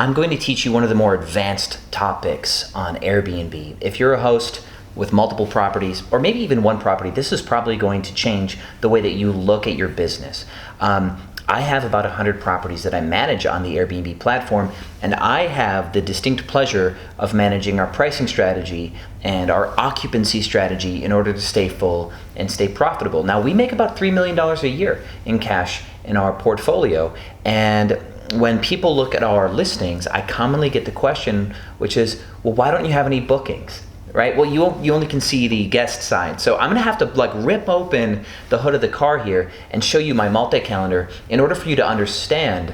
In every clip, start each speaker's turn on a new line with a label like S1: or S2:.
S1: I'm going to teach you one of the more advanced topics on Airbnb. If you're a host with multiple properties, or maybe even one property, this is probably going to change the way that you look at your business. I have about 100 properties that I manage on the Airbnb platform, and I have the distinct pleasure of managing our pricing strategy and our occupancy strategy in order to stay full and stay profitable. Now, we make about $3 million a year in cash in our portfolio, and when people look at our listings, I commonly get the question, which is, well, why don't you have any bookings? Right? Well, you only can see the guest side. So I'm gonna have to rip open the hood of the car here and show you my multi-calendar in order for you to understand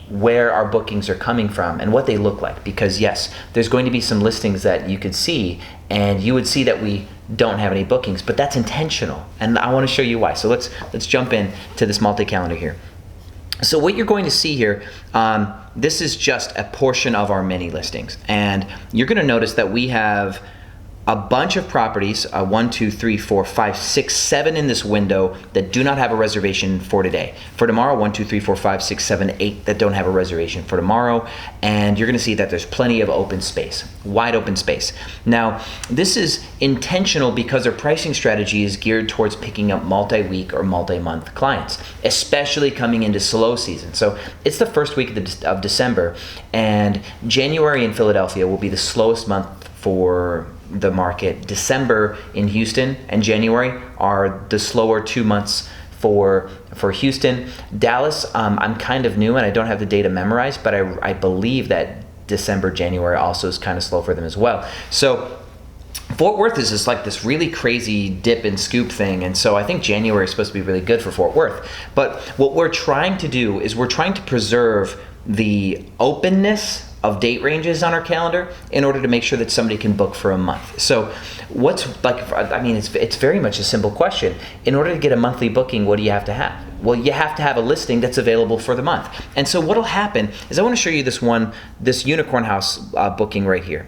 S1: where our bookings are coming from and what they look like. Because yes, there's going to be some listings that you could see and you would see that we don't have any bookings, but that's intentional. And I wanna show you why. So let's jump in to this multi-calendar here. So what you're going to see here, this is just a portion of our mini listings. And you're gonna notice that we have a bunch of properties, 1, 2, 3, 4, 5, 6, 7 in this window that do not have a reservation for today. For tomorrow, 1, 2, 3, 4, 5, 6, 7, 8 that don't have a reservation for tomorrow. And you're gonna see that there's plenty of open space, wide open space. Now, this is intentional because our pricing strategy is geared towards picking up multi-week or multi-month clients, especially coming into slow season. So it's the first week of December, and January in Philadelphia will be the slowest month for the market. December in Houston and January are the slower 2 months for Houston. Dallas, I'm kind of new and I don't have the data memorized, but I believe that December, January also is kind of slow for them as well. So Fort Worth is just like this really crazy dip and scoop thing, and so I think January is supposed to be really good for Fort Worth. But what we're trying to do is we're trying to preserve the openness of date ranges on our calendar in order to make sure that somebody can book for a month. So it's very much a simple question. In order to get a monthly booking, what do you have to have? Well, you have to have a listing that's available for the month. And so what'll happen is I want to show you this Unicorn House booking right here.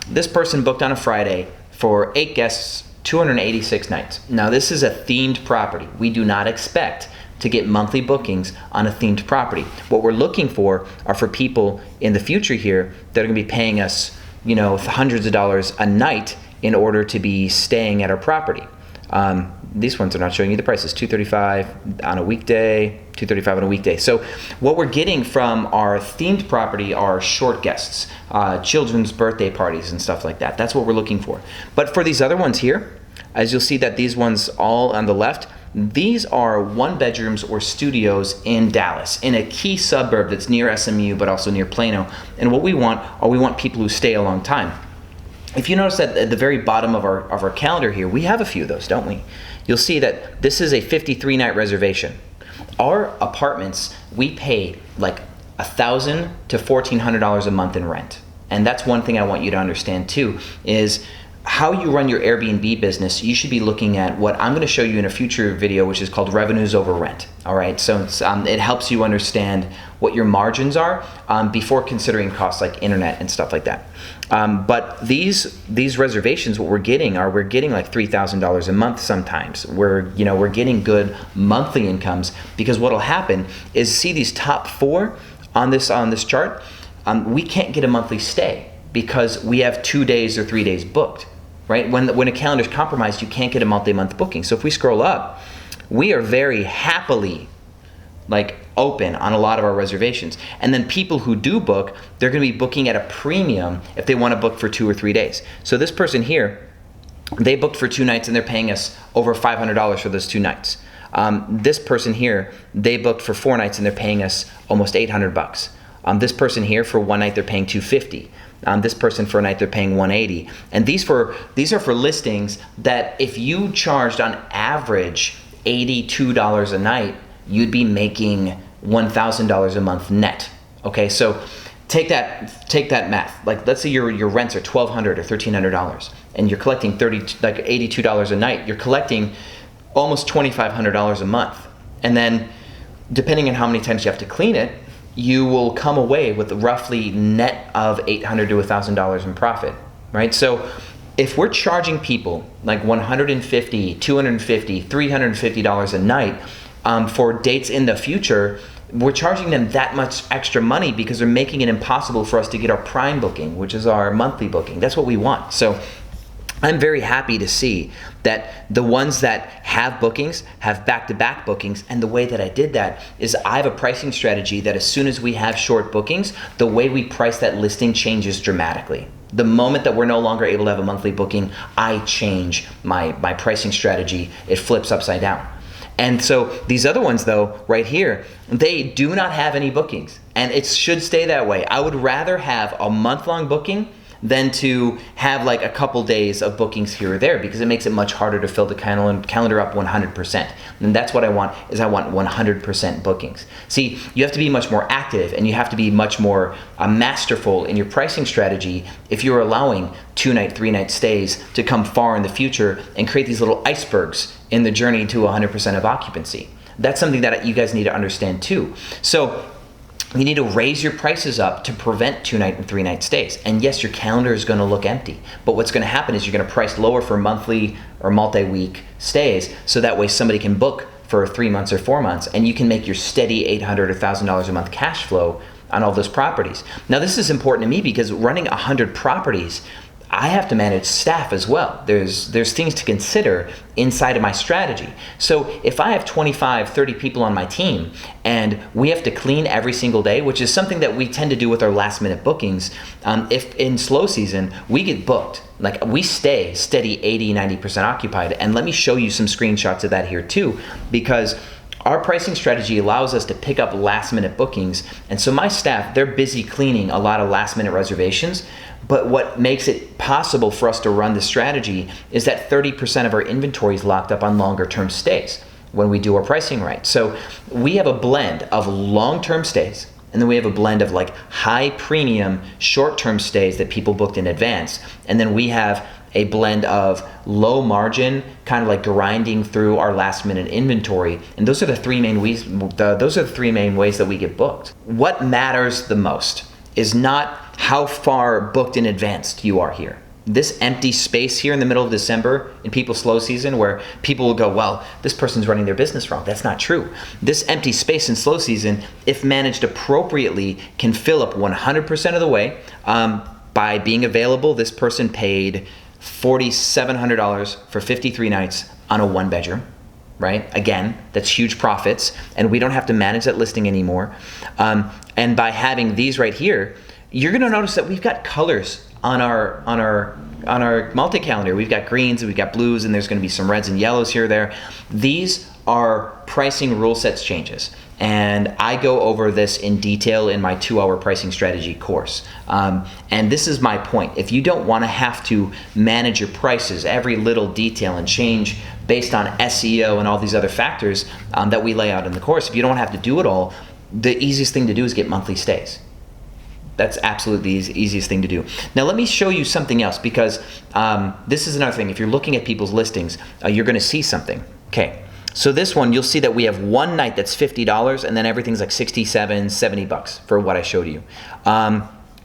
S1: This person booked on a Friday for 8 guests, 286 nights. Now this is a themed property. We do not expect to get monthly bookings on a themed property. What we're looking for are for people in the future here that are gonna be paying us, hundreds of dollars a night in order to be staying at our property. These ones are not showing you the prices. $235 on a weekday, $235 on a weekday. So what we're getting from our themed property are short guests, children's birthday parties and stuff like that. That's what we're looking for. But for these other ones here, as you'll see that these ones all on the left, these are 1-bedrooms or studios in Dallas, in a key suburb that's near SMU but also near Plano. And what we want people who stay a long time. If you notice that at the very bottom of our calendar here, we have a few of those, don't we? You'll see that this is a 53-night reservation. Our apartments, we pay like $1,000 to $1,400 a month in rent. And that's one thing I want you to understand too, is how you run your Airbnb business. You should be looking at what I'm going to show you in a future video, which is called revenues over rent. All right, so it helps you understand what your margins are before considering costs like internet and stuff like that. But these reservations, what we're getting like $3,000 a month sometimes. We're getting good monthly incomes, because what'll happen is, see these top 4 on this chart, we can't get a monthly stay because we have 2 days or 3 days booked. Right? When a calendar is compromised, you can't get a multi-month booking. So if we scroll up, we are very happily open on a lot of our reservations. And then people who do book, they're going to be booking at a premium if they want to book for 2 or 3 days. So this person here, they booked for 2 nights and they're paying us over $500 for those 2 nights. This person here, they booked for 4 nights and they're paying us almost $800. This person here, for 1 night, they're paying $250. This person for a night, they're paying $180. And these are for listings that if you charged on average $82 a night, you'd be making $1,000 a month net. Okay, so take that math. Let's say your rents are $1,200 or $1,300, and you're collecting $82 a night. You're collecting almost $2,500 a month, and then depending on how many times you have to clean it, you will come away with roughly net of $800 to $1,000 in profit, right? So if we're charging people like $150, $250, $350 a night for dates in the future, we're charging them that much extra money because they're making it impossible for us to get our prime booking, which is our monthly booking. That's what we want. So I'm very happy to see that the ones that have bookings have back-to-back bookings, and the way that I did that is I have a pricing strategy that as soon as we have short bookings, the way we price that listing changes dramatically. The moment that we're no longer able to have a monthly booking, I change my pricing strategy. It flips upside down. And so these other ones though, right here, they do not have any bookings, and it should stay that way. I would rather have a month-long booking than to have like a couple days of bookings here or there, because it makes it much harder to fill the calendar up 100%. And that's what I want, is I want 100% bookings. See, you have to be much more active, and you have to be much more masterful in your pricing strategy if you're allowing 2-night, 3-night stays to come far in the future and create these little icebergs in the journey to 100% of occupancy. That's something that you guys need to understand too. So you need to raise your prices up to prevent 2-night and 3-night stays. And yes, your calendar is going to look empty, but what's going to happen is you're going to price lower for monthly or multi-week stays, so that way somebody can book for 3 months or 4 months, and you can make your steady $800 or $1,000 a month cash flow on all those properties. Now, this is important to me because running 100 properties, I have to manage staff as well. There's things to consider inside of my strategy. So if I have 25, 30 people on my team and we have to clean every single day, which is something that we tend to do with our last minute bookings, if in slow season, we get booked, like we stay steady 80, 90% occupied. And let me show you some screenshots of that here too, because our pricing strategy allows us to pick up last minute bookings. And so my staff, they're busy cleaning a lot of last minute reservations. But what makes it possible for us to run this strategy is that 30% of our inventory is locked up on longer term stays when we do our pricing right. So we have a blend of long-term stays, and then we have a blend of like high premium short-term stays that people booked in advance. And then we have a blend of low margin, kind of like grinding through our last minute inventory. And those are the three main ways, that we get booked. What matters the most is not how far booked in advance you are here. This empty space here in the middle of December in people's slow season, where people will go, well, this person's running their business wrong. That's not true. This empty space in slow season, if managed appropriately, can fill up 100% of the way. By being available, this person paid $4,700 for 53 nights on a 1-bedroom, right? Again, that's huge profits, and we don't have to manage that listing anymore. And by having these right here, you're gonna notice that we've got colors on our multi-calendar. We've got greens and we've got blues, and there's gonna be some reds and yellows here or there. These are pricing rule sets changes. And I go over this in detail in my 2-hour pricing strategy course. And this is my point. If you don't wanna have to manage your prices, every little detail, and change based on SEO and all these other factors that we lay out in the course, if you don't have to do it all, the easiest thing to do is get monthly stays. That's absolutely the easiest thing to do. Now let me show you something else, because this is another thing. If you're looking at people's listings, you're gonna see something. Okay, so this one, you'll see that we have one night that's $50, and then everything's like 67, 70 bucks for what I showed you.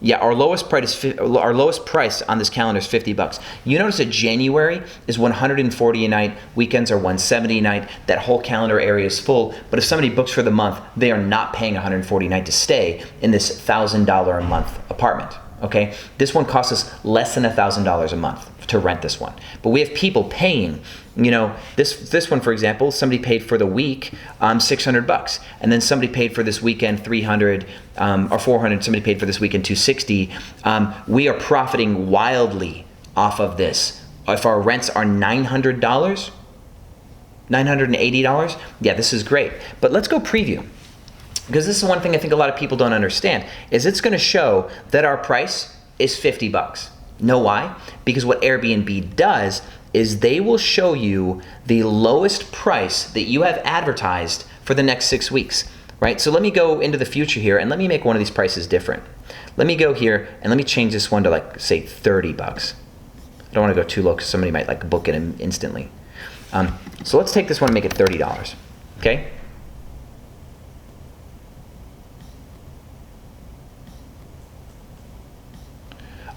S1: Yeah, our lowest price on this calendar is 50 bucks. You notice that January is 140 a night, weekends are 170 a night. That whole calendar area is full. But if somebody books for the month, they are not paying 140 a night to stay in this $1,000 a month apartment. Okay, this one costs us less than $1,000 a month to rent this one. But we have people paying, you know, this one, for example, somebody paid for the week 600 bucks, and then somebody paid for this weekend 300 or 400. Somebody paid for this weekend 260. We are profiting wildly off of this. If our rents are $900, $980, yeah, this is great. But let's go preview. Because this is one thing I think a lot of people don't understand, is it's gonna show that our price is 50 bucks. Know why? Because what Airbnb does is they will show you the lowest price that you have advertised for the next 6 weeks, right? So let me go into the future here and let me make one of these prices different. Let me go here and let me change this one to, like, say 30 bucks. I don't wanna go too low because somebody might like book it instantly. So let's take this one and make it $30, okay?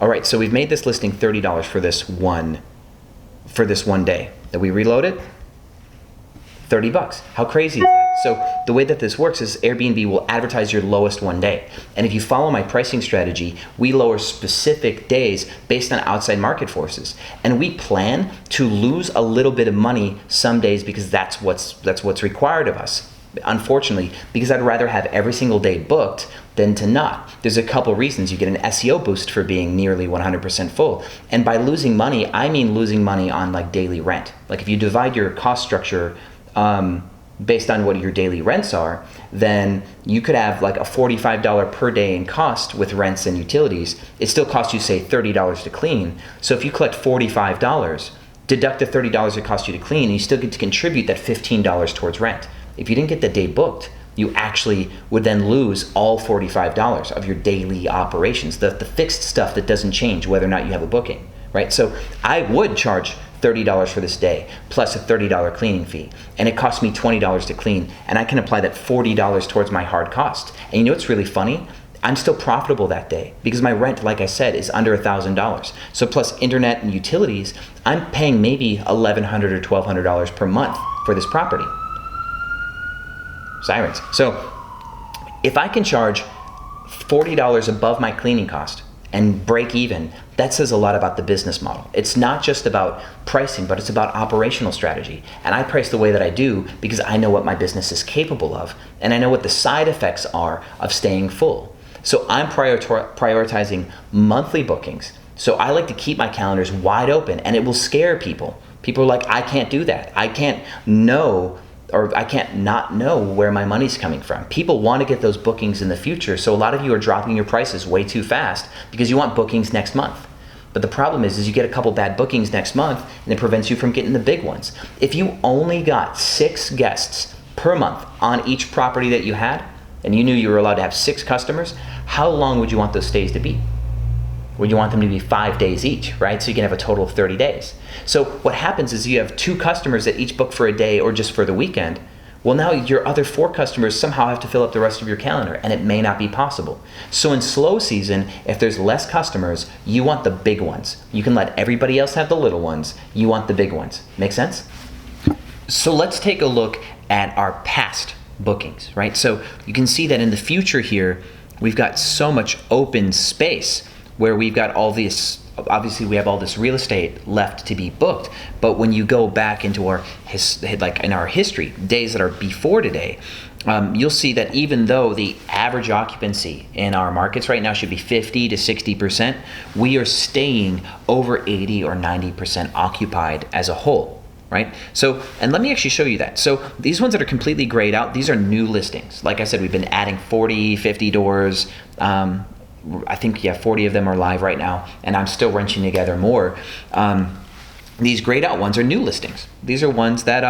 S1: All right, so we've made this listing $30 for this one day. That we reload it, 30 bucks. How crazy is that? So the way that this works is Airbnb will advertise your lowest one day. And if you follow my pricing strategy, we lower specific days based on outside market forces. And we plan to lose a little bit of money some days because that's what's required of us. Unfortunately, because I'd rather have every single day booked than to not. There's a couple reasons. You get an SEO boost for being nearly 100% full. And by losing money, I mean losing money on like daily rent. Like if you divide your cost structure based on what your daily rents are, then you could have like a $45 per day in cost with rents and utilities. It still costs you, say, $30 to clean. So if you collect $45, deduct the $30 it costs you to clean, and you still get to contribute that $15 towards rent. If you didn't get the day booked, you actually would then lose all $45 of your daily operations, the fixed stuff that doesn't change whether or not you have a booking, right? So I would charge $30 for this day, plus a $30 cleaning fee. And it costs me $20 to clean, and I can apply that $40 towards my hard cost. And you know what's really funny? I'm still profitable that day because my rent, like I said, is under $1,000. So plus internet and utilities, I'm paying maybe $1,100 or $1,200 per month for this property. Sirens. So if I can charge $40 above my cleaning cost and break even, that says a lot about the business model. It's not just about pricing, but it's about operational strategy. And I price the way that I do because I know what my business is capable of, and I know what the side effects are of staying full. So I'm prioritizing monthly bookings. So I like to keep my calendars wide open, and it will scare people. People are like, I can't do that. I can't know, or I can't not know where my money's coming from. People want to get those bookings in the future, so a lot of you are dropping your prices way too fast because you want bookings next month. But the problem is you get a couple bad bookings next month, and it prevents you from getting the big ones. If you only got 6 guests per month on each property that you had, and you knew you were allowed to have 6 customers, how long would you want those stays to be? Would you want them to be 5 days each, right? So you can have a total of 30 days. So what happens is you have 2 customers that each book for a day or just for the weekend. Well, now your other 4 customers somehow have to fill up the rest of your calendar, and it may not be possible. So in slow season, if there's less customers, you want the big ones. You can let everybody else have the little ones. You want the big ones. Make sense? So let's take a look at our past bookings, right? So you can see that in the future here, we've got so much open space where we've got all this, obviously we have all this real estate left to be booked, but when you go back into our in our history, days that are before today, you'll see that even though the average occupancy in our markets right now should be 50 to 60%, we are staying over 80 or 90% occupied as a whole, right? So, and let me actually show you that. So these ones that are completely grayed out, these are new listings. Like I said, we've been adding 40, 50 doors. I think, 40 of them are live right now, and I'm still wrenching together more. These grayed out ones are new listings. These are ones that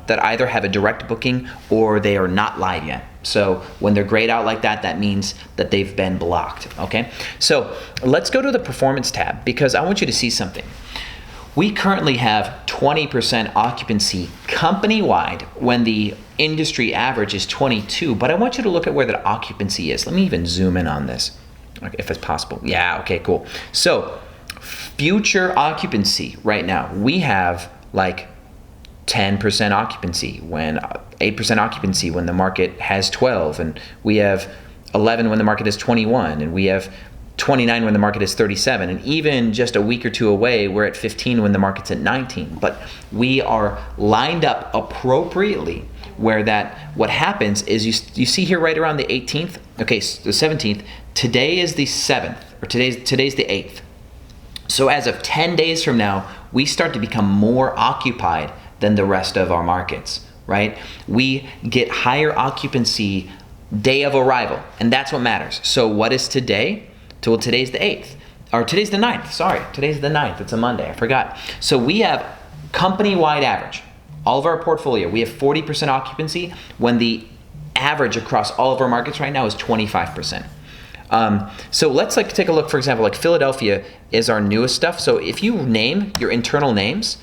S1: either have a direct booking or they are not live yet. So when they're grayed out like that, that means that they've been blocked, okay? So let's go to the performance tab because I want you to see something. We currently have 20% occupancy company-wide when the industry average is 22, but I want you to look at where the occupancy is. Let me even zoom in on this, if it's possible. Yeah, okay, cool. So future occupancy right now, we have like 10% occupancy when 8% occupancy when the market has 12, and we have 11 when the market is 21, and we have 29 when the market is 37, and even just a week or two away, we're at 15 when the market's at 19. But we are lined up appropriately where what happens is you see here right around the 18th, okay, the 17th, today is the 7th, or today's the 8th. So as of 10 days from now, we start to become more occupied than the rest of our markets, right? We get higher occupancy day of arrival, and that's what matters. So what is today? Well, today's the 8th, or today's the 9th, sorry. Today's the 9th, it's a Monday, I forgot. So we have company-wide average. All of our portfolio, we have 40% occupancy when the average across all of our markets right now is 25%. So let's take a look, for example, like Philadelphia is our newest stuff. So if you name your internal names,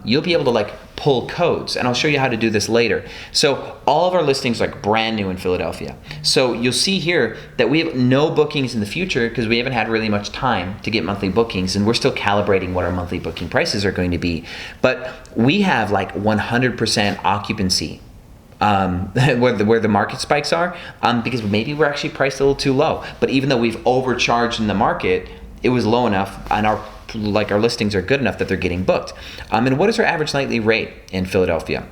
S1: you'll be able to pull codes, and I'll show you how to do this later. So all of our listings are brand new in Philadelphia. So you'll see here that we have no bookings in the future because we haven't had really much time to get monthly bookings, and we're still calibrating what our monthly booking prices are going to be. But we have 100% occupancy where the market spikes are, because maybe we're actually priced a little too low. But even though we've overcharged in the market, it was low enough, and our listings are good enough that they're getting booked. And what is our average nightly rate in Philadelphia?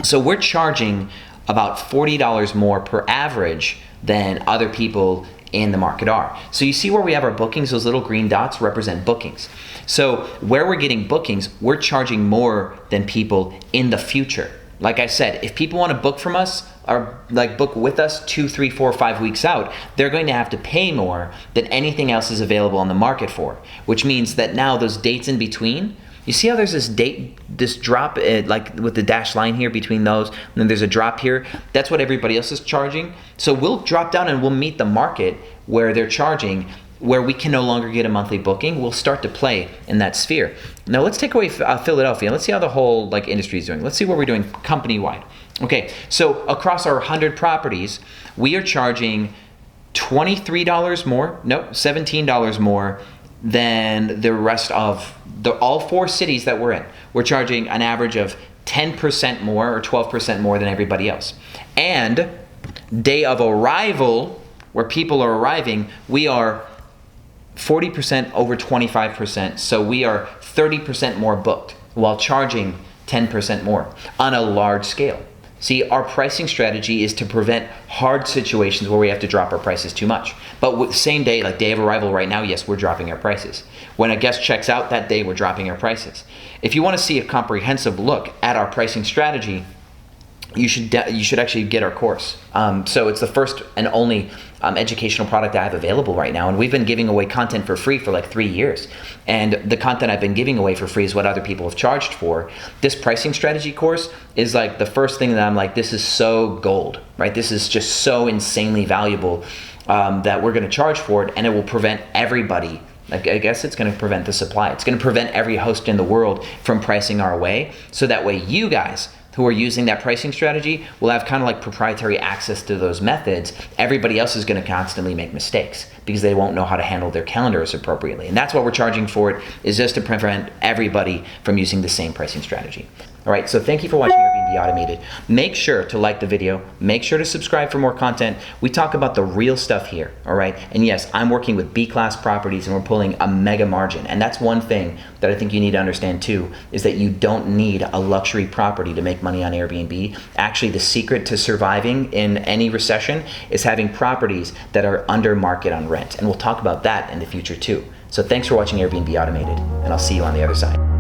S1: So we're charging about $40 more per average than other people in the market are. So you see where we have our bookings, those little green dots represent bookings. So where we're getting bookings, we're charging more than people in the future. Like I said, if people want to book from us, or like book with us 2, 3, 4, 5 weeks out, they're going to have to pay more than anything else is available on the market for, which means that now those dates in between, you see how there's this drop, like with the dashed line here between those, and then there's a drop here. That's what everybody else is charging. So we'll drop down and we'll meet the market where they're charging, where we can no longer get a monthly booking. We'll start to play in that sphere. Now let's take away Philadelphia. Let's see how the whole industry is doing. Let's see what we're doing company-wide. Okay, so across our 100 properties, we are charging $23 more, $17 more than the rest of all 4 cities that we're in. We're charging an average of 10% more or 12% more than everybody else. And day of arrival, where people are arriving, we are 40% over 25%. So we are 30% more booked while charging 10% more on a large scale. See, our pricing strategy is to prevent hard situations where we have to drop our prices too much. But with same day, like day of arrival right now, yes, we're dropping our prices. When a guest checks out that day, we're dropping our prices. If you want to see a comprehensive look at our pricing strategy, you should actually get our course. So it's the first and only educational product I have available right now, and we've been giving away content for free for like 3 years. And the content I've been giving away for free is what other people have charged for. This pricing strategy course is like the first thing that I'm like, this is so gold, right? This is just so insanely valuable that we're going to charge for it, and it will prevent everybody. Like, I guess it's going to prevent the supply. It's going to prevent every host in the world from pricing our way, so that way you guys who are using that pricing strategy will have kind of like proprietary access to those methods. Everybody else is going to constantly make mistakes because they won't know how to handle their calendars appropriately. And that's what we're charging for it, is just to prevent everybody from using the same pricing strategy. All right, so thank you for watching Airbnb Automated. Make sure to like the video. Make sure to subscribe for more content. We talk about the real stuff here, all right? And yes, I'm working with B-class properties and we're pulling a mega margin. And that's one thing that I think you need to understand too, is that you don't need a luxury property to make money on Airbnb. Actually, the secret to surviving in any recession is having properties that are under market on rent. And we'll talk about that in the future too. So thanks for watching Airbnb Automated, and I'll see you on the other side.